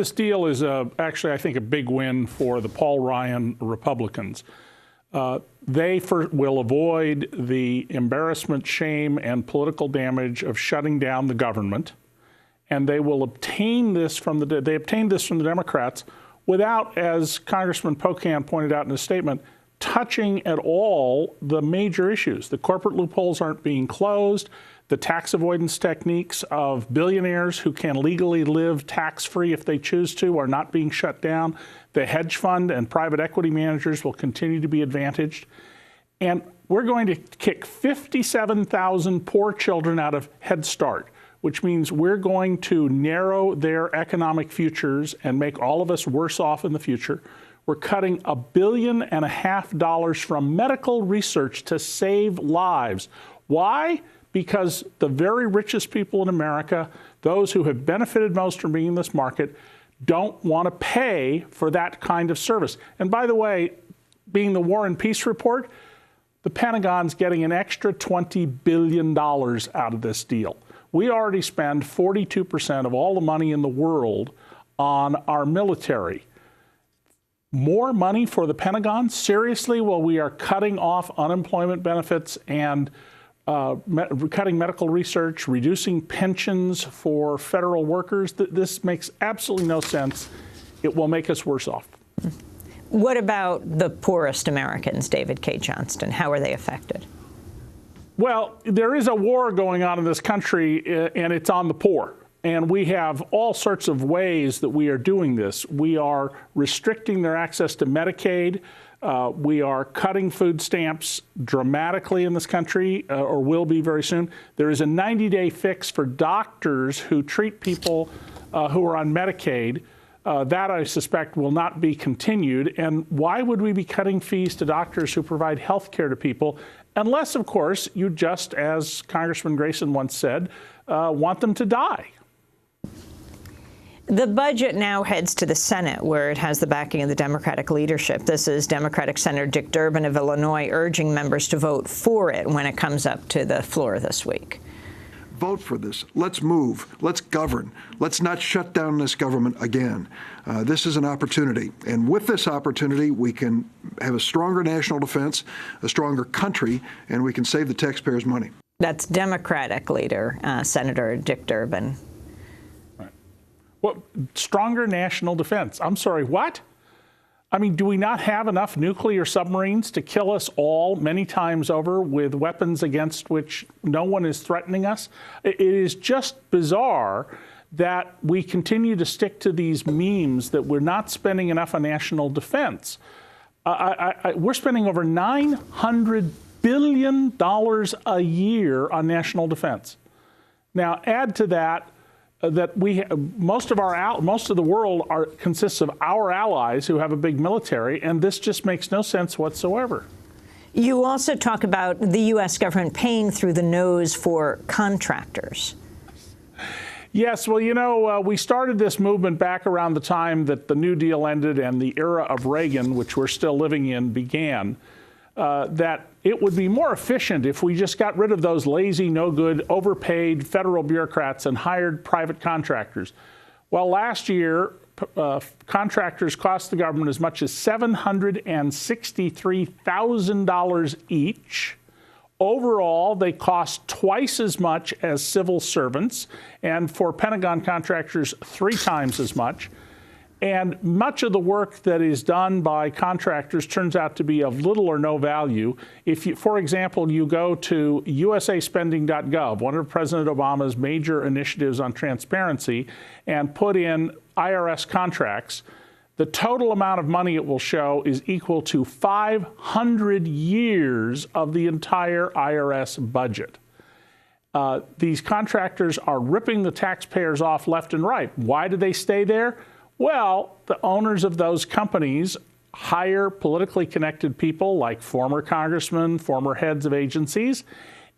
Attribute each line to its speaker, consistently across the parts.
Speaker 1: this deal is actually, I think, a big win for the Paul Ryan Republicans. They will avoid the embarrassment, shame, and political damage of shutting down the government, and they will obtain this from the Democrats without, as Congressman Pocan pointed out in his statement, touching at all the major issues. The corporate loopholes aren't being closed. The tax avoidance techniques of billionaires who can legally live tax-free if they choose to are not being shut down. The hedge fund and private equity managers will continue to be advantaged. And we're going to kick 57,000 poor children out of Head Start, which means we're going to narrow their economic futures and make all of us worse off in the future. We're cutting $1.5 billion from medical research to save lives. Why? Because the very richest people in America, those who have benefited most from being in this market, don't want to pay for that kind of service. And by the way, being the War and Peace report, the Pentagon's getting an extra $20 billion out of this deal. We already spend 42% of all the money in the world on our military. More money for the Pentagon? Seriously? Well, we are cutting off unemployment benefits and cutting medical research, reducing pensions for federal workers. This makes absolutely no sense. It will make us worse off.
Speaker 2: What about the poorest Americans, David Cay Johnston? How are they affected?
Speaker 1: Well, there is a war going on in this country, and it's on the poor. And we have all sorts of ways that we are doing this. We are restricting their access to Medicaid. We are cutting food stamps dramatically in this country, or will be very soon. There is a 90-day fix for doctors who treat people who are on Medicaid. That, I suspect, will not be continued. And why would we be cutting fees to doctors who provide health care to people? Unless, of course, you just, as Congressman Grayson once said, want them to die.
Speaker 2: The budget now heads to the Senate, where it has the backing of the Democratic leadership. This is Democratic Senator Dick Durbin of Illinois urging members to vote for it when it comes up to the floor this week.
Speaker 3: Vote for this. Let's move. Let's govern. Let's not shut down this government again. This is an opportunity. And with this opportunity, we can have a stronger national defense, a stronger country, and we can save the taxpayers' money.
Speaker 2: That's Democratic leader, Senator Dick Durbin.
Speaker 1: What, stronger national defense? I'm sorry, what? I mean, do we not have enough nuclear submarines to kill us all many times over with weapons against which no one is threatening us? It is just bizarre that we continue to stick to these memes that we're not spending enough on national defense. We're spending over $900 billion a year on national defense. Now, add to that that most of the world consists of our allies who have a big military, and this just makes no sense whatsoever.
Speaker 2: You also talk about the U.S. government paying through the nose for contractors.
Speaker 1: Yes, well, you know, we started this movement back around the time that the New Deal ended and the era of Reagan, which we're still living in, began. That it would be more efficient if we just got rid of those lazy, no-good, overpaid federal bureaucrats and hired private contractors. Well, last year, contractors cost the government as much as $763,000 each. Overall, they cost twice as much as civil servants, and for Pentagon contractors, 3 times as much. And much of the work that is done by contractors turns out to be of little or no value. If you, for example, you go to usaspending.gov, one of President Obama's major initiatives on transparency, and put in IRS contracts, the total amount of money it will show is equal to 500 years of the entire IRS budget. These contractors are ripping the taxpayers off left and right. Why do they stay there? Well, the owners of those companies hire politically connected people like former congressmen, former heads of agencies,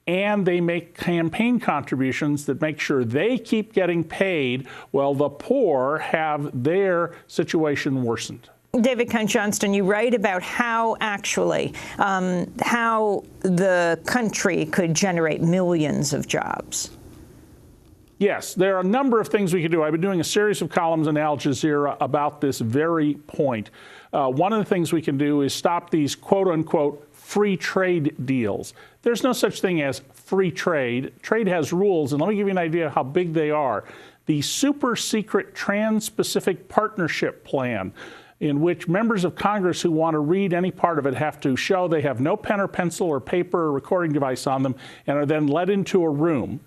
Speaker 1: and they make campaign contributions that make sure they keep getting paid while the poor have their situation worsened.
Speaker 2: David Cay Johnston, you write about how actually how the country could generate millions of jobs.
Speaker 1: Yes, there are a number of things we can do. I've been doing a series of columns in Al Jazeera about this very point. One of the things we can do is stop these quote-unquote free trade deals. There's no such thing as free trade. Trade has rules, and let me give you an idea of how big they are. The super secret Trans-Pacific Partnership Plan, in which members of Congress who want to read any part of it have to show they have no pen or pencil or paper or recording device on them and are then led into a room.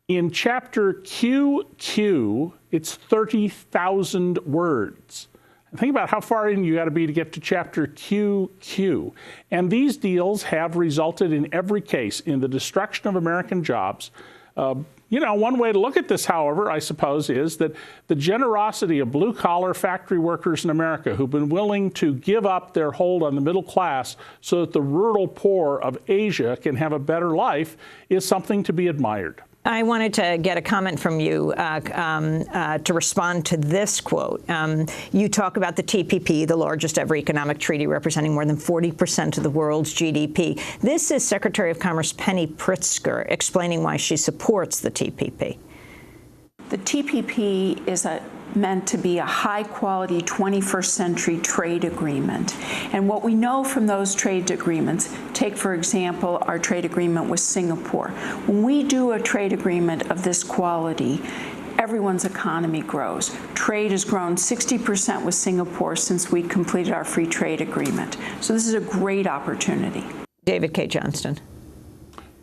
Speaker 1: In chapter QQ, it's 30,000 words. Think about how far in you got to be to get to chapter QQ. And these deals have resulted in every case in the destruction of American jobs. One way to look at this, however, I suppose, is that the generosity of blue-collar factory workers in America who've been willing to give up their hold on the middle class so that the rural poor of Asia can have a better life is something to be admired.
Speaker 2: I wanted to get a comment from you to respond to this quote. You talk about the TPP, the largest ever economic treaty representing more than 40% of the world's GDP. This is Secretary of Commerce Penny Pritzker explaining why she supports the TPP.
Speaker 4: The TPP is meant to be a high-quality 21st century trade agreement. And what we know from those trade agreements, take, for example, our trade agreement with Singapore. When we do a trade agreement of this quality, everyone's economy grows. Trade has grown 60% with Singapore since we completed our free trade agreement. So this is a great opportunity.
Speaker 2: David Cay Johnston.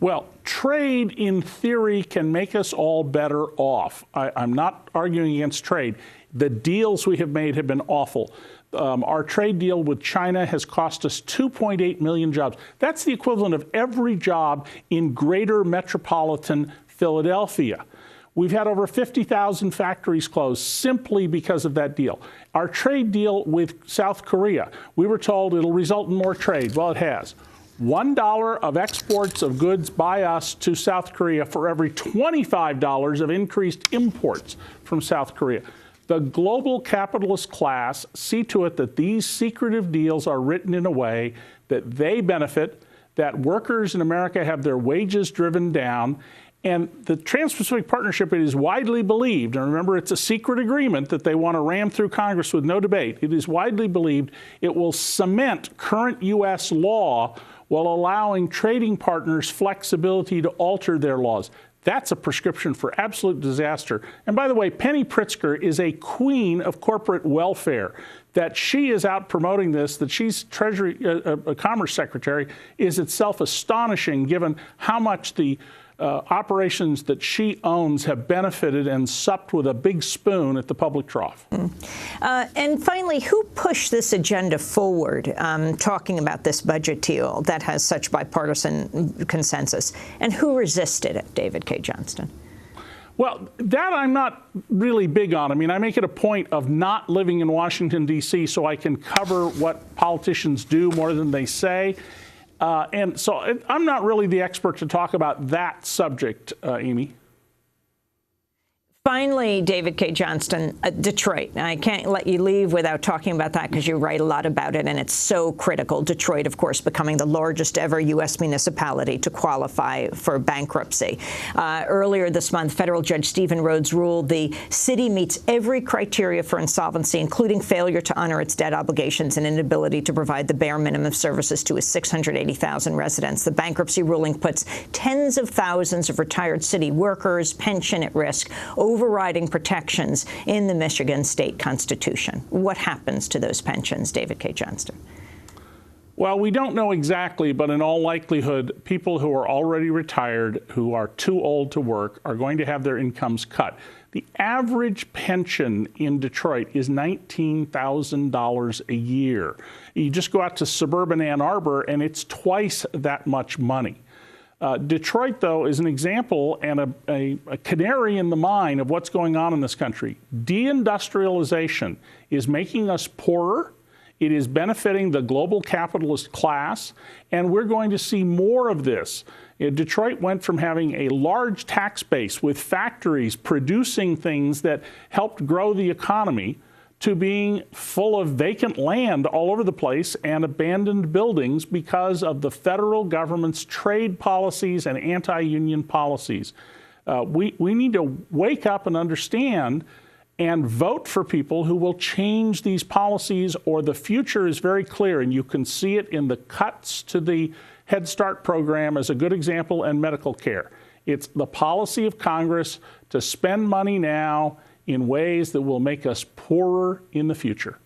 Speaker 1: Well, trade, in theory, can make us all better off. I'm not arguing against trade. The deals we have made have been awful. Our trade deal with China has cost us 2.8 million jobs. That's the equivalent of every job in greater metropolitan Philadelphia. We've had over 50,000 factories closed simply because of that deal. Our trade deal with South Korea, we were told it'll result in more trade. Well, it has. $1 of exports of goods by us to South Korea for every $25 of increased imports from South Korea. The global capitalist class see to it that these secretive deals are written in a way that they benefit, that workers in America have their wages driven down. And the Trans-Pacific Partnership, it is widely believed, and remember, it's a secret agreement that they want to ram through Congress with no debate. It is widely believed it will cement current U.S. law while allowing trading partners flexibility to alter their laws. That's a prescription for absolute disaster. And by the way, Penny Pritzker is a queen of corporate welfare. That she is out promoting this, that she's Commerce Secretary, is itself astonishing given how much the operations that she owns have benefited and supped with a big spoon at the public trough.
Speaker 2: And finally, who pushed this agenda forward, talking about this budget deal that has such bipartisan consensus, and who resisted it, David Cay Johnston?
Speaker 1: Well, that I'm not really big on. I mean, I make it a point of not living in Washington, D.C., so I can cover what politicians do more than they say. And so I'm not really the expert to talk about that subject, Amy.
Speaker 2: Finally, David Cay Johnston, Detroit. I can't let you leave without talking about that because you write a lot about it, and it's so critical. Detroit, of course, becoming the largest ever U.S. municipality to qualify for bankruptcy. Earlier this month, federal judge Stephen Rhodes ruled the city meets every criteria for insolvency, including failure to honor its debt obligations and inability to provide the bare minimum of services to its 680,000 residents. The bankruptcy ruling puts tens of thousands of retired city workers' pension at risk, overriding protections in the Michigan state constitution. What happens to those pensions, David Cay Johnston?
Speaker 1: Well, we don't know exactly, but in all likelihood, people who are already retired, who are too old to work, are going to have their incomes cut. The average pension in Detroit is $19,000 a year. You just go out to suburban Ann Arbor, and it's twice that much money. Detroit, though, is an example and a canary in the mine of what's going on in this country. Deindustrialization is making us poorer. It is benefiting the global capitalist class, and we're going to see more of this. Detroit went from having a large tax base with factories producing things that helped grow the economy to being full of vacant land all over the place and abandoned buildings because of the federal government's trade policies and anti-union policies. We need to wake up and understand and vote for people who will change these policies, or the future is very clear. And you can see it in the cuts to the Head Start program as a good example, and medical care. It's the policy of Congress to spend money now in ways that will make us poorer in the future.